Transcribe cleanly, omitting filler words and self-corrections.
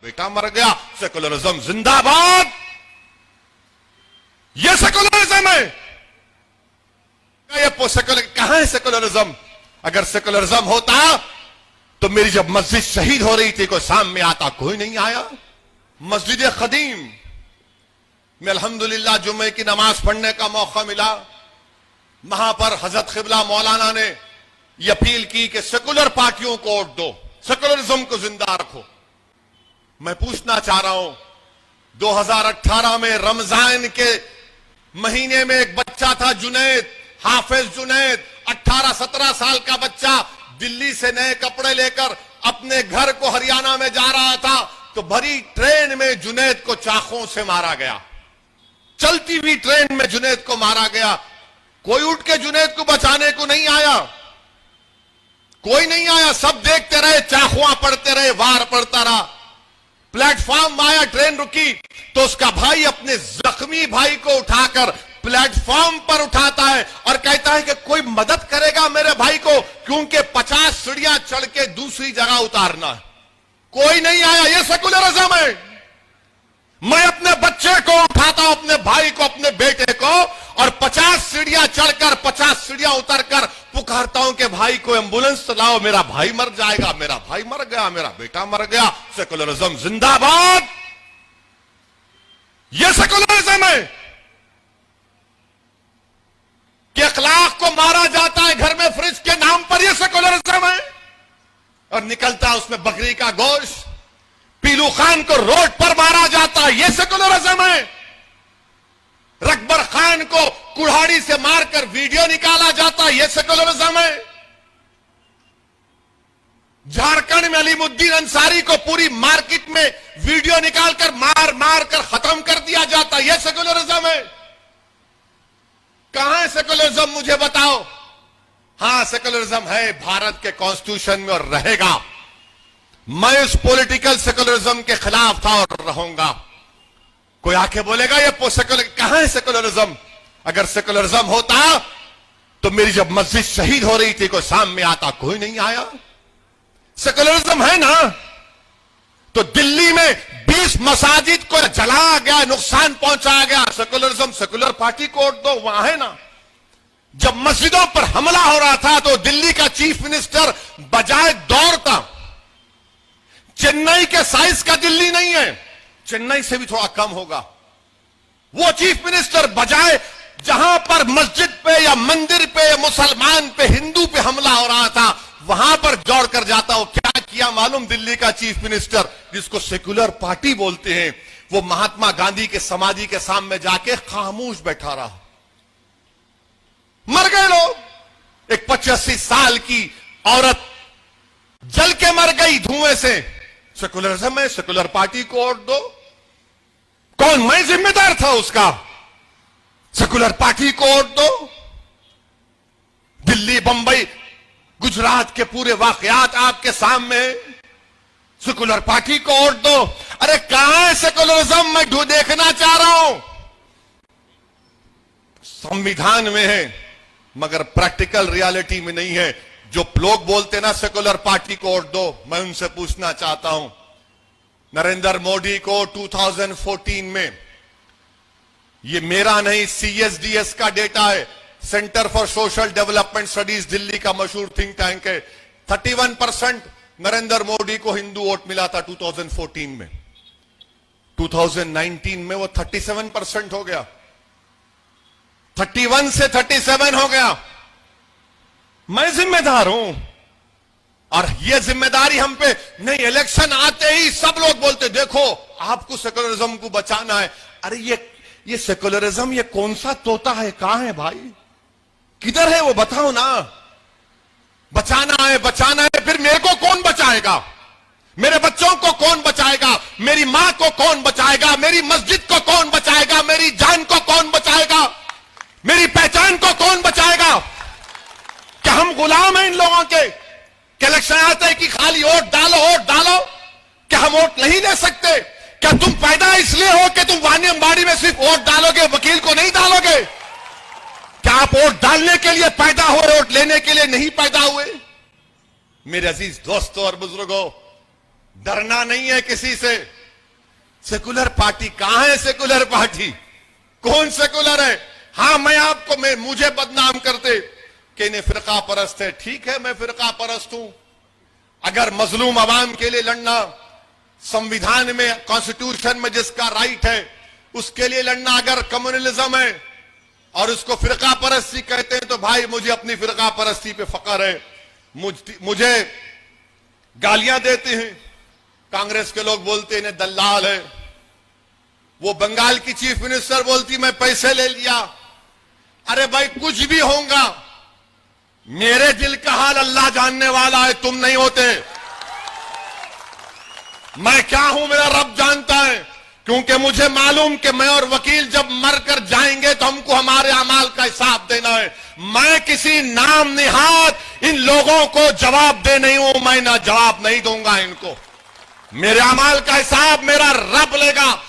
बेटा मर गया। सेकुलरिज्म जिंदाबाद। ये सेकुलरिज्म है। ये सेकुलर कहां है सेकुलरिज्म? अगर सेकुलरिज्म होता तो मेरी जब मस्जिद शहीद हो रही थी कोई सामने आता? कोई नहीं आया। मस्जिद खदीम में अल्हम्दुलिल्लाह जुम्मे की नमाज पढ़ने का मौका मिला। वहां पर हजरत क़िबला मौलाना ने यह अपील की कि सेकुलर पार्टियों को वोट दो, सेकुलरिज्म को जिंदा रखो। मैं पूछना चाह रहा हूं, 2018 में रमजान के महीने में एक बच्चा था जुनैद, हाफिज जुनैद, 18-17 साल का बच्चा दिल्ली से नए कपड़े लेकर अपने घर को हरियाणा में जा रहा था तो भरी ट्रेन में जुनैद को चाकू से मारा गया। चलती हुई ट्रेन में जुनैद को मारा गया। कोई उठ के जुनैद को बचाने को नहीं आया, कोई नहीं आया। सब देखते रहे, चाकुआं पड़ते रहे, वार पड़ता रहा। प्लेटफॉर्म आया, ट्रेन रुकी तो उसका भाई अपने जख्मी भाई को उठाकर प्लेटफॉर्म पर उठाता है और कहता है कि कोई मदद करेगा मेरे भाई को, क्योंकि 50 सीढ़ियां चढ़ के दूसरी जगह उतारना है। कोई नहीं आया। यह सेकुलरिज्म है। मैं अपने बच्चे को उठाता हूं, अपने भाई को, अपने बेटे को, और 50 सीढ़ियां चढ़कर 50 सीढ़ियां उतरकर पुकारता हूं कि भाई को एंबुलेंस लाओ, मेरा भाई मर जाएगा, मेरा भाई मर गया, मेरा बेटा मर गया। सेकुलरिज्म जिंदाबाद। यह सेकुलरिज्म है कि अखलाक को मारा जाता है घर में फ्रिज के नाम पर। यह सेकुलरिज्म है। और निकलता है उसमें बकरी का गोश्त। पीलू खान को रोड पर मारा जाता है। यह सेकुलरिज्म है। रकबर खान को कुल्हाड़ी से मारकर वीडियो निकाला जाता है। यह सेकुलरिज्म है। झारखंड में अलीमुद्दीन अंसारी को पूरी मार्केट में वीडियो निकालकर मार मार कर खत्म कर दिया जाता है। यह सेकुलरिज्म है। कहां है सेकुलरिज्म? मुझे बताओ। हां, सेकुलरिज्म है भारत के कॉन्स्टिट्यूशन में और रहेगा। मैं उस पॉलिटिकल सेकुलरिज्म के खिलाफ था और रहूंगा। कोई आके बोलेगा ये सेकुलर कहां है सेकुलरिज्म? अगर सेकुलरिज्म होता तो मेरी जब मस्जिद शहीद हो रही थी कोई सामने आता? कोई नहीं आया। सेकुलरिज्म है ना। तो दिल्ली में 20 मसाजिद को जलाया गया, नुकसान पहुंचाया गया। सेकुलरिज्म, सेकुलर पार्टी को वोट दो, वहां है ना। जब मस्जिदों पर हमला हो रहा था तो दिल्ली का चीफ मिनिस्टर बजाय दौड़ता, चेन्नई के साइज का दिल्ली नहीं है, चेन्नई से भी थोड़ा कम होगा, वो चीफ मिनिस्टर बजाय जहां पर मस्जिद पे या मंदिर पे या मुसलमान पे, हिंदू पे हमला हो रहा था, वहां पर दौड़ कर जाता। हो क्या किया मालूम? दिल्ली का चीफ मिनिस्टर, जिसको सेकुलर पार्टी बोलते हैं, वो महात्मा गांधी के समाधि के सामने जाके खामोश बैठा रहा। मर गए लोग। एक 85 साल की औरत जल के मर गई धुएं से। सेकुलरिज्म है, सेकुलर पार्टी को वोट दो। कौन? मैं जिम्मेदार था उसका। सेकुलर पार्टी को वोट दो। दिल्ली, बंबई, गुजरात के पूरे वाकयात आपके सामने। सेकुलर पार्टी को वोट दो। अरे कहां है सेकुलरिज्म? मैं देखना चाह रहा हूं। संविधान में है मगर प्रैक्टिकल रियलिटी में नहीं है। जो लोग बोलते ना सेकुलर पार्टी को वोट दो, मैं उनसे पूछना चाहता हूं, नरेंद्र मोदी को 2014 में, ये मेरा नहीं CSDS का डेटा है, centre for social development studies Delhi का मशहूर थिंक टैंक है, 31% नरेंद्र मोदी को हिंदू वोट मिला था 2014 में। 2019 में वो 37% हो गया, 31 से 37 हो गया। मैं जिम्मेदार हूं और ये जिम्मेदारी हम पे नहीं। इलेक्शन आते ही सब लोग बोलते देखो आपको सेकुलरिज्म को बचाना है। अरे ये सेकुलरिज्म ये कौन सा तोता है? कहां है भाई? किधर है वो? बताओ ना। बचाना है, बचाना है, फिर मेरे को कौन बचाएगा? मेरे बच्चों को कौन बचाएगा? मेरी मां को कौन बचाएगा? मेरी मस्जिद को कौन बचाएगा? मेरी जान को कौन बचाएगा? मेरी पहचान को कौन बचाएगा? क्या हम गुलाम हैं इन लोगों के? इलेक्शन आते हैं कि खाली वोट डालो, वोट डालो। क्या हम वोट नहीं ले सकते? क्या तुम पैदा इसलिए हो कि तुम वानी अंबाड़ी में सिर्फ वोट डालोगे, वकील को नहीं डालोगे? क्या आप वोट डालने के लिए पैदा हो, वोट लेने के लिए नहीं पैदा हुए? मेरे अजीज दोस्तों और बुजुर्गों, डरना नहीं है किसी से। सेकुलर पार्टी कहां है? सेकुलर पार्टी कौन सेकुलर है? हां, मुझे बदनाम करते कि इन्हें फिरका परस्त है। ठीक है, मैं फिरका परस्त हूं। अगर मजलूम आवाम के लिए लड़ना, संविधान में, कॉन्स्टिट्यूशन में जिसका राइट है उसके लिए लड़ना अगर कम्युनलिज्म है और उसको फिरका परस्ती कहते हैं, तो भाई मुझे अपनी फिरका परस्ती पे फख्र है। मुझे गालियां देते हैं कांग्रेस के लोग, बोलते इन्हें दल्लाल है। वो बंगाल की चीफ मिनिस्टर बोलती मैं पैसे ले लिया। अरे भाई, कुछ भी होगा, मेरे दिल का हाल अल्लाह जानने वाला है, तुम नहीं होते। मैं क्या हूं मेरा रब जानता है, क्योंकि मुझे मालूम कि मैं और वकील जब मरकर जाएंगे तो हमको हमारे अमाल का हिसाब देना है। मैं किसी नाम निहाद इन लोगों को जवाब दे नहीं हूं, मैं ना जवाब नहीं दूंगा इनको। मेरे अमाल का हिसाब मेरा रब लेगा।